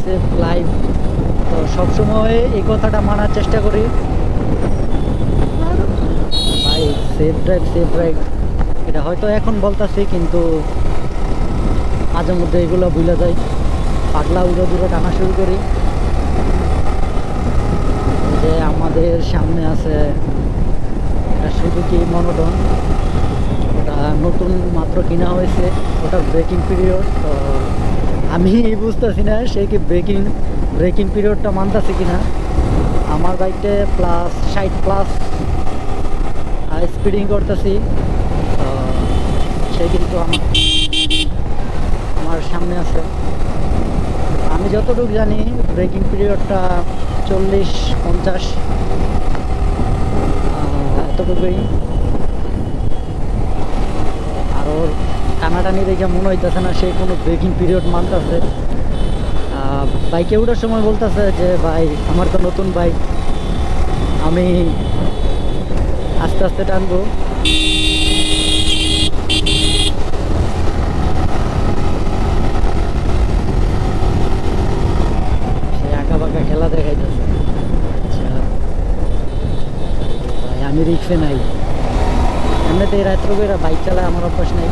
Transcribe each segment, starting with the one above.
Safe life. তো সবসময় এই কথাটা মানার চেষ্টা করি ভাই, সেফ ড্রাইভ। এটা হয়তো এখন বলতাছি, কিন্তু মাঝে মধ্যে এগুলো ভুলে যাই, পাগলা উড়ো দূরে টানা শুরু করি। যে আমাদের সামনে আছে একটা সুজুকি মনোটন, ওটা নতুন মাত্র কিনা হয়েছে, ওটার ব্রেকিং পিরিয়ড। তো আমি বুঝতেছি না সে কি ব্রেকিং পিরিয়ডটা মানতেছে কিনা। আমার বাইকটা প্লাস 60+ স্পিডিং করতেছি, তো সে কিন্তু আমার সামনে আছে। আমি যতটুকু জানি ব্রেকিং পিরিয়ডটা 40-50 এতটুকুই। আর ওর টানাটানি দেখে মনে হইতেছে না সে কোনো ব্রেকিং পিরিয়ড মানতেছে। বাইকে ওঠার সময় বলতেছে যে ভাই আমার তো নতুন বাইক, আমি আস্তে আস্তে টানবো। সে আঁকা বাঁকা খেলা দেখাইতেছে। আচ্ছা ভাই, আমি রিক্সে নাই, এমনিতে রাত্র করে বাইক চালায় আমার অভ্যাস নাই।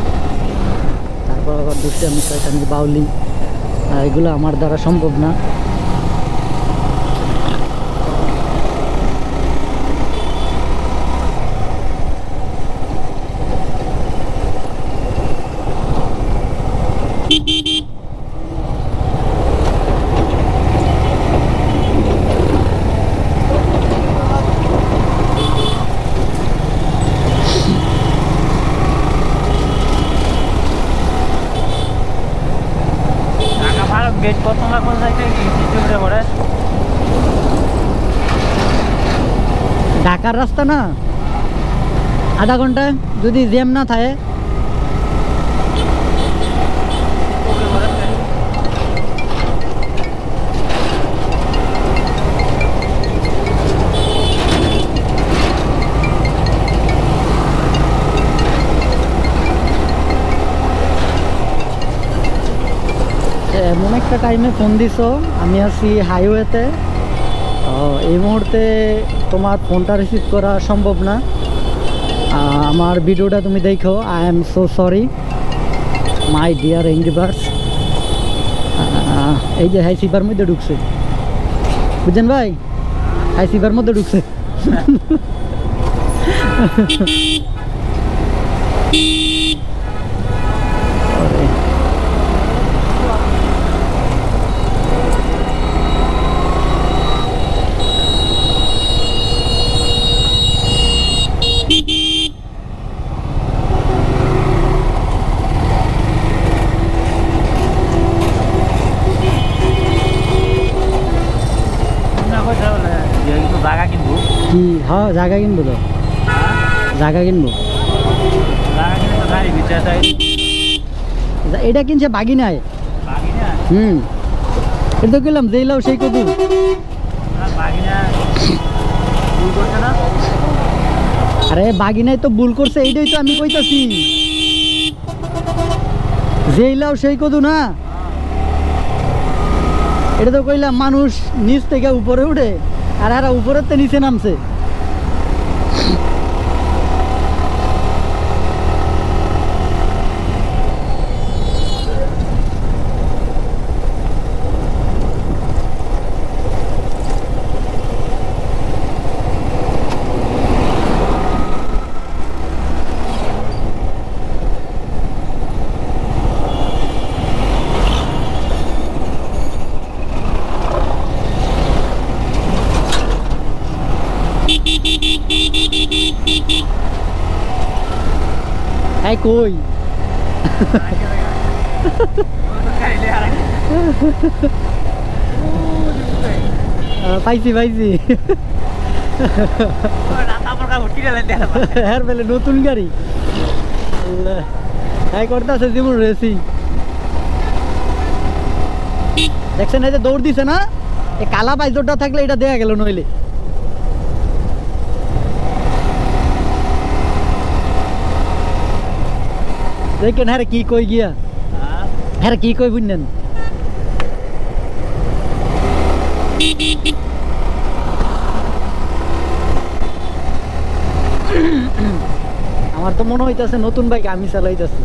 তারপর আবার দুষ্টামি শয়তানি বাউলি, এগুলো আমার দ্বারা সম্ভব না। গেট কত না কোন জায়গায় ইনস্টিটিউটে পড়ে ঢাকার রাস্তা না, আধা ঘন্টা যদি জ্যাম না থাকে। এমন একটা টাইমে ফোন দিছো, আমি আছি হাইওয়েতে, এই মুহূর্তে তোমার ফোনটা রিসিভ করা সম্ভব না। আমার ভিডিওটা তুমি দেখো, I am so sorry my dear universe. এই যে হাই সিভার মধ্যে ঢুকছে, বুঝছেন ভাই, হাই সিভার মধ্যে ঢুকছে। জায়গা কিনবো কি? হ্যাঁ জায়গা কিনবো, তো জায়গা কিনবো। এটা কিনছে বাগি নাই, এটা তো গেলাম যেইলাও সেই কবু। আরে বাগিনাই তো ভুল করছে, এইটাই তো আমি কইতাছি, যেইলাও সেই কদু না। এটা তো কইলাম মানুষ নিচ থেকে উপরে উঠে, আর এরা উপরের তো নিচে নামছে। এই কই পাইছি পাইছি, হ্যাঁ বেলে নতুন গাড়ি করতেছে জীবন রেসিং। দেখছেন এই যে দৌড় দিছে না, এই কালা বাইজোরটা থাকলে এটা দেয়া গেল নইলে। দেখেন হ্যাঁ কি কই গিয়া, হ্যাঁ কি কই বুঝলেন, আমার তো মনে হইতেছে নতুন বাইক আমি চালাইতেছি।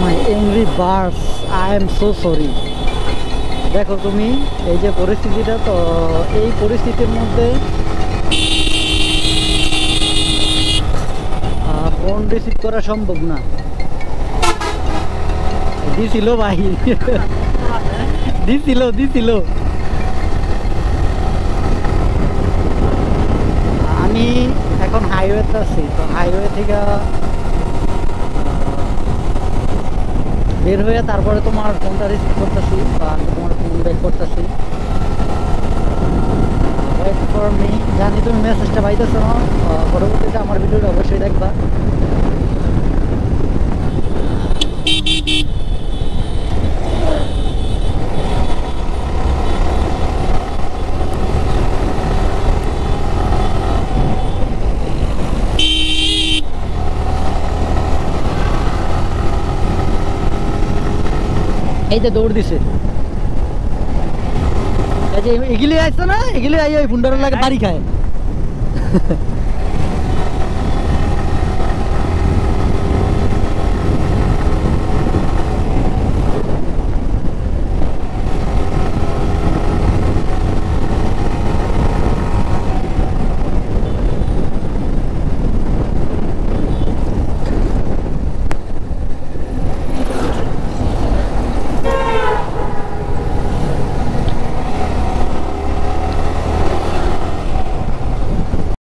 My angry birds, I am so sorry. দেখো তুমি এই যে পরিস্থিতিটা, তো এই পরিস্থিতির মধ্যে ফোন রিসিভ করা সম্ভব না। দিছিল ভাই, দিছিল। আমি এখন হাইওয়েতে আছি, তো হাইওয়ে থেকে বের হয়ে তারপরে তোমার ফোনটা রিসিভ করতেছি বা আমি তোমার ফোন ব্যাক করতেছি। Wait for me. জানি তুমি মেসেজটা পাইতেছো না, পরবর্তীতে আমার ভিডিওটা অবশ্যই দেখবা। এই যে দৌড় দিছে, এই যে এগুলি আসছে না, এগুলি আই ওই ফুন্ডারের লাগে বাড়ি খায়।